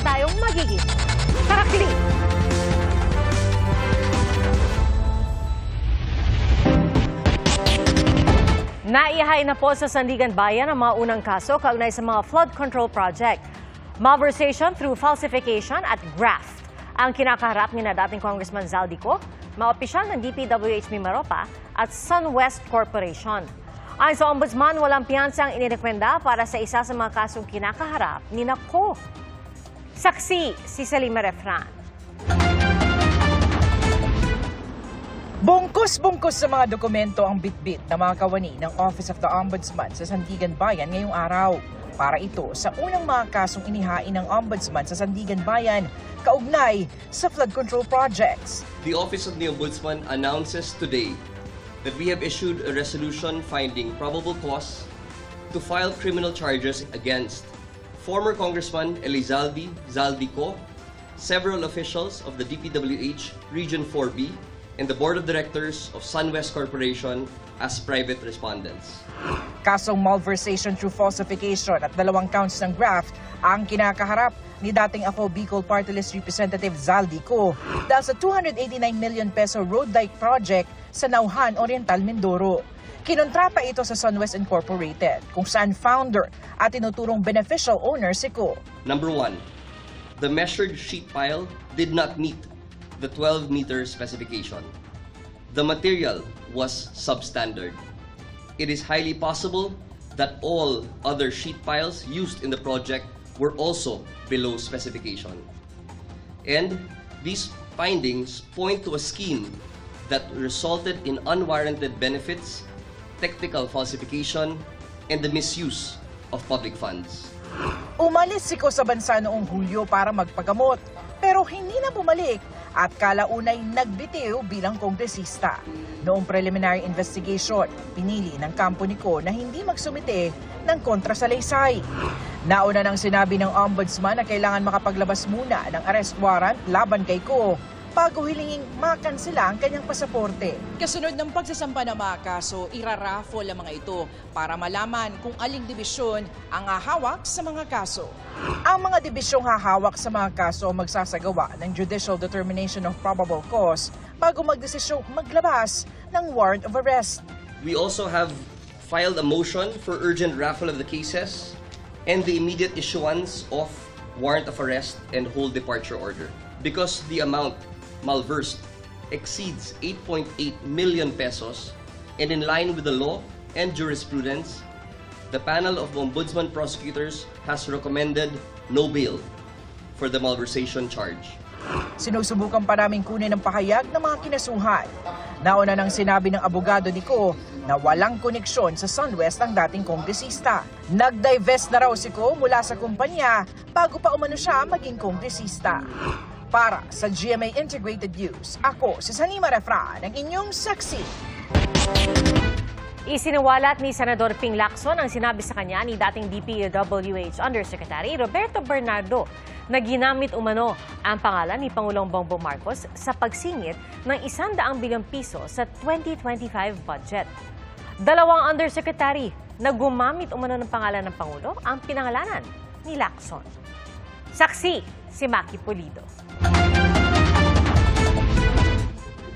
tayong magiging kakakilig. Naihay na po sa Sandigan Bayan ang mga unang kaso kaugnay sa mga flood control project. Malversation through falsification at graft ang kinakaharap ni na dating Congressman Zaldico, mga opisyal ng DPWH Mimaropa at SunWest Corporation. Ayon sa Ombudsman, walang piyansang inirekomenda para sa isa sa mga kasong kinakaharap ni Nako. Saksi si Salima Refran. Bungkus-bungkus sa mga dokumento ang bitbit na mga kawani ng Office of the Ombudsman sa Sandigan Bayan ngayong araw. Para ito sa unang mga kasong inihain ng Ombudsman sa Sandigan Bayan kaugnay sa flood control projects. The Office of the Ombudsman announces today that we have issued a resolution finding probable cause to file criminal charges against former Congressman Elizalde Zaldico, several officials of the DPWH Region 4B, and the Board of Directors of SunWest Corporation as private respondents. Kasong malversation through falsification at 2 counts ng graft ang kinakaharap ni dating Ako Bicol Party List Representative Zaldico dahil sa 289 million peso road dike project sa Nauhan, Oriental, Mindoro. Kinontrata ito sa SunWest Incorporated kung saan founder at tinuturong beneficial owner si Ko. Number 1, the measured sheet pile did not meet the 12-meter specification. The material was substandard. It is highly possible that all other sheet piles used in the project were also below specification. And these findings point to a scheme that resulted in unwarranted benefits, technical falsification, and the misuse of public funds. Umalis si Ko sa bansa noong Hulyo para magpagamot, pero hindi na bumalik at kalaunay nagbitiw bilang kongresista. Noong preliminary investigation, pinili ng kampo ni Ko na hindi magsumite ng kontrasalaysay. Nauna nang sinabi ng Ombudsman na kailangan makapaglabas muna ng arrest warrant laban kay Ko bago hilinging makansela ang kanyang pasaporte. Kasunod ng pagsasampa ng mga kaso, iraraffle ang mga ito para malaman kung aling dibisyon ang hahawak sa mga kaso. Ang mga dibisyong hahawak sa mga kaso magsasagawa ng judicial determination of probable cause bago magdesisyong maglabas ng warrant of arrest. We also have filed a motion for urgent raffle of the cases and the immediate issuance of warrant of arrest and whole departure order because the amount malversed exceeds 8.8 million pesos, and in line with the law and jurisprudence, the panel of Ombudsman prosecutors has recommended no bail for the malversation charge. Sinusubukan pa namin kunin ang pahayag ng mga kinasuhan. Nauna nang sinabi ng abogado ni Ko na walang koneksyon sa SunWest ang dating kongresista. Nag-divest na raw si Ko mula sa kumpanya bago pa umano siya maging kongresista. Para sa GMA Integrated News, ako si Salima Refran, ang inyong saksi. Isiniwalat ni Senador Ping Lacson ang sinabi sa kanya ni dating DPWH Undersecretary Roberto Bernardo na ginamit umano ang pangalan ni Pangulong Bongbong Marcos sa pagsingit ng 100 bilyong piso sa 2025 budget. 2 undersecretary na gumamit umano ng pangalan ng Pangulo ang pinangalanan ni Lacson. Saksi si Maki Pulido.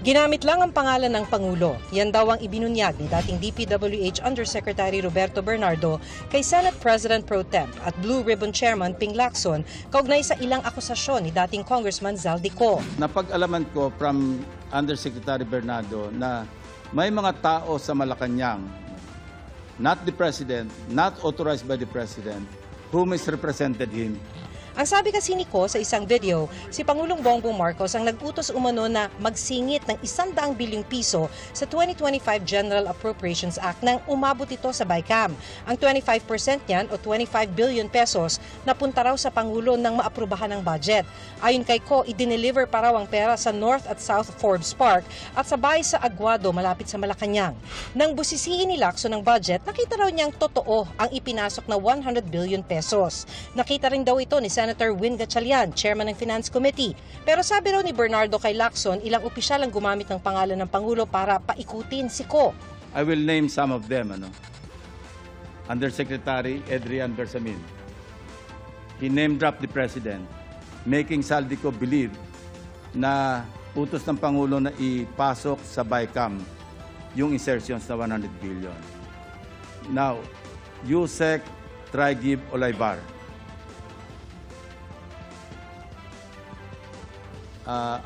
Ginamit lang ang pangalan ng Pangulo. Yan daw ang ibinunyag ni dating DPWH Undersecretary Roberto Bernardo kay Senate President Pro Temp at Blue Ribbon Chairman Ping Lacson kaugnay sa ilang akusasyon ni dating Congressman Zaldico. Napag-alaman ko from Undersecretary Bernardo na may mga tao sa Malacanang, not the President, not authorized by the President, who misrepresented him. Ang sabi kasi ni Ko sa isang video, si Pangulong Bongbong Marcos ang nag-utos umano na magsingit ng 100 bilyong piso sa 2025 General Appropriations Act nang umabot ito sa BICAM. Ang 25% niyan o 25 billion pesos napunta raw sa Pangulo nang maaprubahan ng budget. Ayon kay Ko, i-deliver pa raw ang pera sa North at South Forbes Park at sa bahay sa Aguado malapit sa Malacanang. Nang busisiin ni Lacson ng budget, nakita raw niyang totoo ang ipinasok na 100 billion pesos. Nakita rin daw ito ni Senator Win Gatchalian, chairman ng Finance Committee. Pero sabi raw ni Bernardo kay Lacson, ilang opisyal ang gumamit ng pangalan ng Pangulo para paikutin si Ko. I will name some of them. Undersecretary Adrian Bersamin. He name-dropped the President. making Saldico believe na utos ng Pangulo na ipasok sa BICAM yung insertions na 100 billion. Now, Yusek Traigib Olaybar.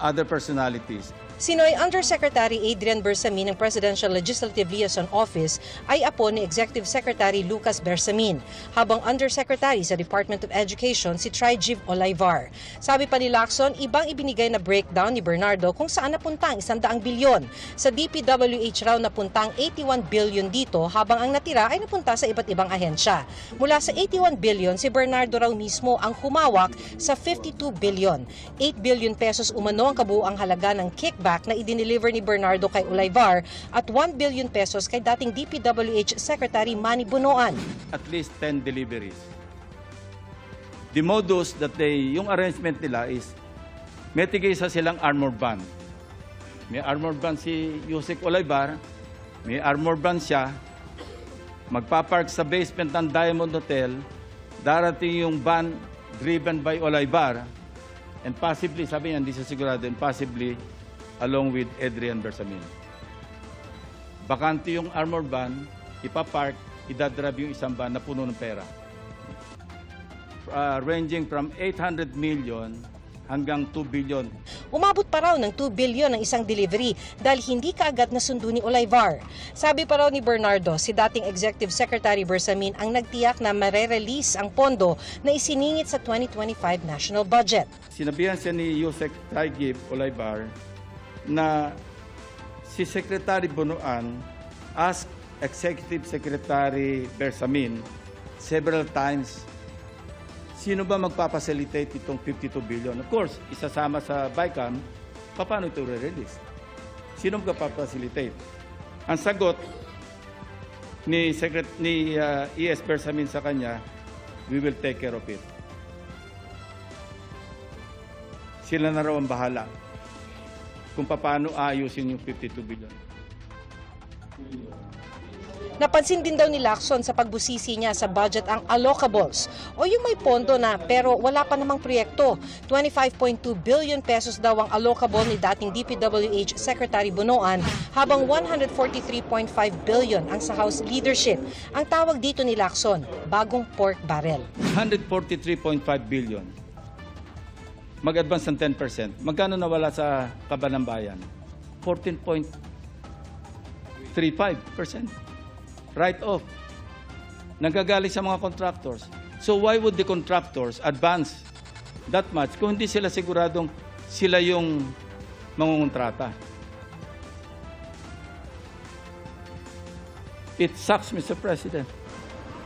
Other personalities. Sinoy Undersecretary Adrian Bersamin ng Presidential Legislative Liaison Office ay apo ni Executive Secretary Lucas Bersamin, habang Undersecretary sa Department of Education si Traigib Olaybar. Sabi pa ni Lacson, ibang ibinigay na breakdown ni Bernardo kung saan napunta ang 100 bilyon. Sa DPWH raw napunta ang 81 billion dito, habang ang natira ay napunta sa iba't ibang ahensya. Mula sa 81 billion, si Bernardo raw mismo ang humawak sa 52 billion. 8 billion pesos umano ang kabuuang halaga ng kickback na idineliver ni Bernardo kay Olaybar at 1 billion pesos kay dating DPWH Secretary Manny Bonoan. At least 10 deliveries. The modus that yung arrangement nila is may tigisa silang armored van. May armored van si Yusek Olaybar, may armored van siya, magpapark sa basement ng Diamond Hotel, darating yung van driven by Olaybar, and possibly, sabi niya, hindi siya sigurado, and possibly along with Adrian Bersamin. Bakante yung armored van, ipapark, idadrive yung isang van na puno ng pera. Ranging from 800 million hanggang 2 billion. Umabot pa raw ng 2 billion ang isang delivery dahil hindi kaagad nasundo ni Olaybar. Sabi pa raw ni Bernardo, si dating Executive Secretary Bersamin ang nagtiyak na marerelease ang pondo na isiningit sa 2025 national budget. Sinabihan siya ni Yusek Traigib Olaybar na si Secretary Bonoan asked Executive Secretary Bersamin several times, sino ba magpapacilitate itong 52 billion? Of course, isasama sa BICAM, paano ito re-release? Sino magpapacilitate? Ang sagot ni ES Bersamin sa kanya, we will take care of it. Sila na raw ang bahala kung paano ayusin yung 52 billion. Napansin din daw ni Lacson sa pagbusisi niya sa budget ang allocables o yung may pondo na pero wala pa namang proyekto. 25.2 billion pesos daw ang allocable ni dating DPWH Secretary Bonoan, habang 143.5 billion ang sa House leadership. Ang tawag dito ni Lacson, bagong pork barrel. 143.5 billion. Mag-advance ng 10%. Magkano nawala sa Kaban ng Bayan? 14.35%. Write-off. Nagagaling sa mga contractors. So why would the contractors advance that much kung hindi sila siguradong sila yung mangungontrata? It sucks, Mr. President.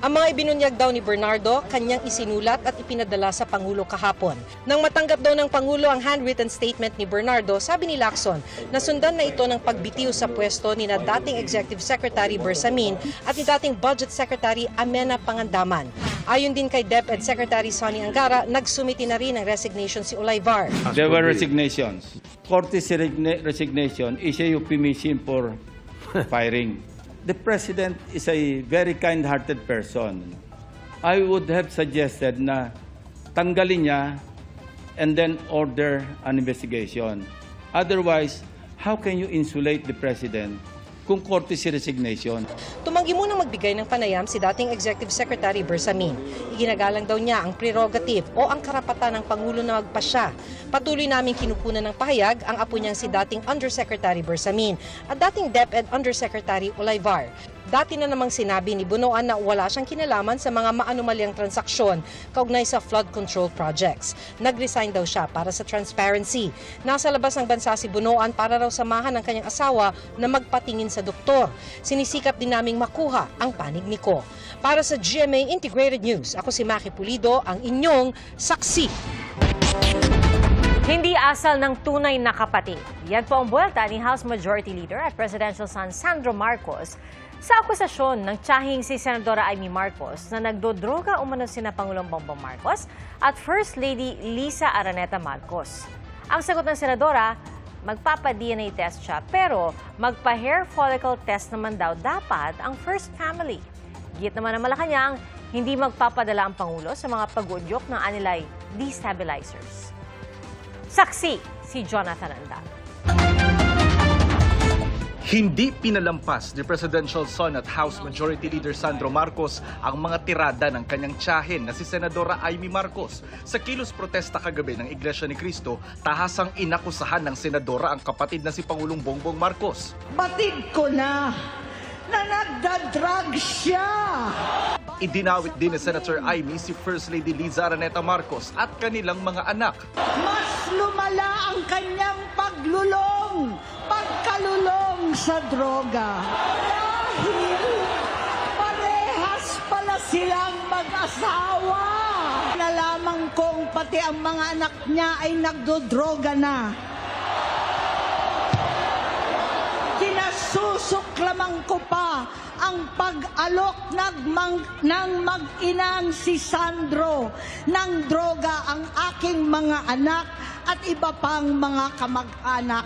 Ang mga ibinunyag daw ni Bernardo, kanyang isinulat at ipinadala sa Pangulo kahapon. Nang matanggap daw ng Pangulo ang handwritten statement ni Bernardo, sabi ni Lacson, nasundan na ito ng pagbitiw sa pwesto ni na dating Executive Secretary Bersamin at ni dating Budget Secretary Amena Pangandaman. Ayon din kay DepEd Secretary Sonny Angara, nagsumiti na rin ng resignation si Olaybar. There were resignations. Courtesy resignation is a euphemism for firing. The President is a very kind-hearted person. I would have suggested na tanggalin niya and then order an investigation. Otherwise, how can you insulate the President kung courtesy resignation? Tumanggi munang magbigay ng panayam si dating Executive Secretary Bersamin. Iginagalang daw niya ang prerogative o ang karapatan ng Pangulo na magpasya. Patuloy naming kinukunan ng pahayag ang apo niyang si dating Undersecretary Bersamin at dating DepEd Undersecretary Olaybar. Dati na namang sinabi ni Bonoan na wala siyang kinalaman sa mga maanumalyang transaksyon kaugnay sa flood control projects. Nag-resign daw siya para sa transparency. Nasa labas ng bansa si Bonoan para raw samahan ng kanyang asawa na magpatingin sa doktor. Sinisikap din naming makuha ang panig ni Ko. Para sa GMA Integrated News, ako si Maki Pulido, ang inyong saksi. Hindi asal ng tunay na kapatid. Yan po ang buwelta ni House Majority Leader at Presidential son Sandro Marcos sa akusasyon ng tiyahing si Senadora Amy Marcos na nagdodroga umano sina Pangulong Bongbong Marcos at First Lady Lisa Araneta Marcos. Ang sagot ng Senadora, magpapa-DNA test siya pero magpa-hair follicle test naman daw dapat ang first family. Git naman ng Malacanang, hindi magpapadala ang Pangulo sa mga pag-uudyok ng anilay destabilizers. Saksi si Jonathan Andal. Hindi pinalampas ni Presidential Son at House Majority Leader Sandro Marcos ang mga tirada ng kanyang tiyahin na si Senadora Amy Marcos. Sa kilos protesta kagabi ng Iglesia ni Cristo, tahasang inakusahan ng senadora ang kapatid na si Pangulong Bongbong Marcos. Batid ko na nagda-drug siya. Idinawit din ni Senator Amy si First Lady Liza Araneta Marcos at kanilang mga anak. Mas lumala ang kanyang pagkalulong sa droga. Dahil parehas pala silang mag-asawa. Nalaman kong pati ang mga anak niya ay nagdodroga na. Kinasusuklaman ko pa ang pag-alok ng mag-inang si Sandro ng droga ang aking mga anak at iba pang mga kamag-anak.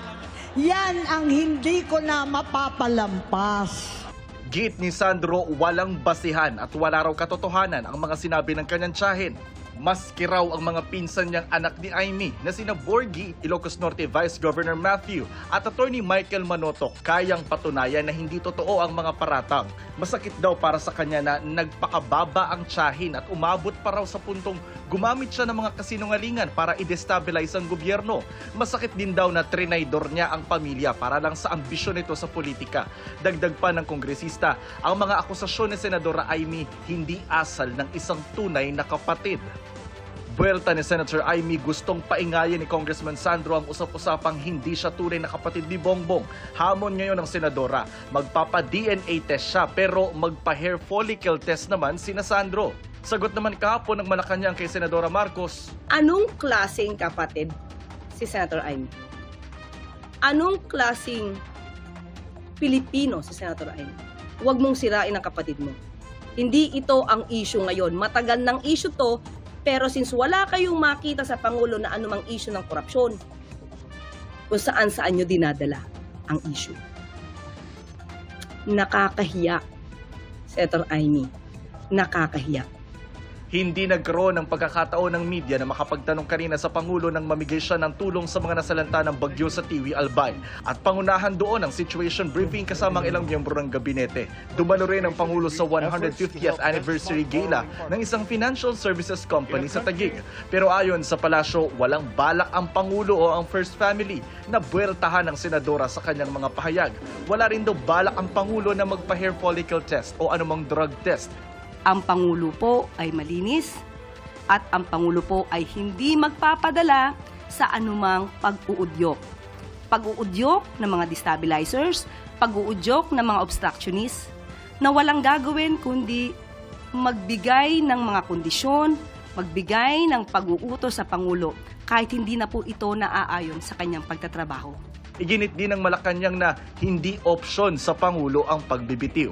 Yan ang hindi ko na mapapalampas. Git ni Sandro, walang basihan at wala raw katotohanan ang mga sinabi ng kanyang tiyahin. Maski raw ang mga pinsan niyang anak ni Amy na sina Borgie, Ilocos Norte Vice Governor Matthew at Attorney Michael Manotoc kayang patunayan na hindi totoo ang mga paratang. Masakit daw para sa kanya na nagpakababa ang tiyahin at umabot pa raw sa puntong gumamit siya ng mga kasinungalingan para i-destabilize ang gobyerno. Masakit din daw na trinaydor niya ang pamilya para lang sa ambisyon nito sa politika. Dagdag pa ng kongresista, ang mga akusasyon ni Senadora Amy hindi asal ng isang tunay na kapatid. Buwelta ni Senator Amy, gustong paingayin ni Congressman Sandro ang usap-usapang hindi siya tunay na kapatid ni Bongbong. Hamon ngayon ng senadora, magpapa-DNA test siya pero magpa-hair follicle test naman sina Sandro. Sagot naman kahapon ng Malacanang kay Senadora Marcos. Anong klaseng kapatid si Senator Amy? Anong klaseng Pilipino si Senator Amy? Huwag mong sirain ang kapatid mo. Hindi ito ang issue ngayon. Matagal ng issue to. Pero since wala kayong makita sa Pangulo na anumang issue ng korupsyon, kung saan-saan nyo dinadala ang issue. Nakakahiya, Senator Amy. Nakakahiya. Hindi nagkaroon ng pagkakataon ng media na makapagtanong kanina sa Pangulo nang mamigay siya ng tulong sa mga nasalanta ng bagyo sa Tiwi, Albay. At pangunahan doon ang situation briefing kasama ang ilang miyembro ng gabinete. Dumalo rin ang Pangulo sa 150th anniversary gala ng isang financial services company sa Taguig. Pero ayon sa palasyo, walang balak ang Pangulo o ang First Family na buweltahan ng senadora sa kanyang mga pahayag. Wala rin daw balak ang Pangulo na magpa-hair follicle test o anumang drug test. Ang Pangulo po ay malinis at ang Pangulo po ay hindi magpapadala sa anumang pag-uudyok. Pag-uudyok ng mga destabilizers, pag-uudyok ng mga obstructionists na walang gagawin kundi magbigay ng mga kondisyon, magbigay ng pag-uutos sa Pangulo kahit hindi na po ito naaayon sa kanyang pagtatrabaho. Iginit din ng Malacanang na hindi opsyon sa Pangulo ang pagbibitiw.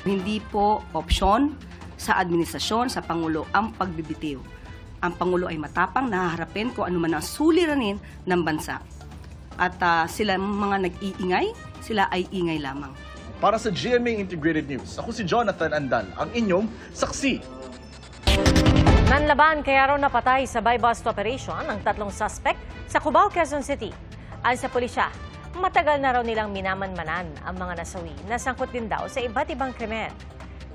Hindi po opsyon sa administrasyon, sa Pangulo ang pagbibitiw. Ang Pangulo ay matapang, nahaharapin kung ano man ang suliranin ng bansa. At sila mga nag-iingay, sila ay ingay lamang. Para sa GMA Integrated News, ako si Jonathan Andal, ang inyong saksi. Nanlaban kaya raw napatay sa buy-bust operation ang 3 suspect sa Cubao, Quezon City. Ayon sa pulisya, matagal na raw nilang minamanmanan ang mga nasawi na sangkot din daw sa iba't ibang krimen.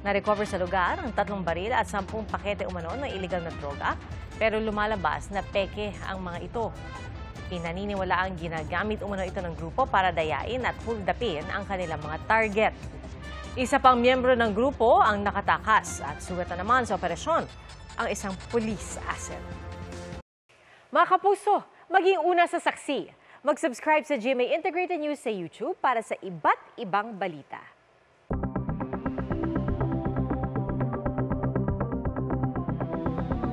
Na-recover sa lugar ang 3 baril at 10 pakete umano ng iligal na droga, pero lumalabas na peke ang mga ito. Pinaniniwala ang ginagamit umano ito ng grupo para dayain at huldapin ang kanilang mga target. Isa pang miyembro ng grupo ang nakatakas at sugatan naman sa operasyon ang isang police asset. Mga kapuso, maging una sa saksi. Mag-subscribe sa GMA Integrated News sa YouTube para sa iba't ibang balita.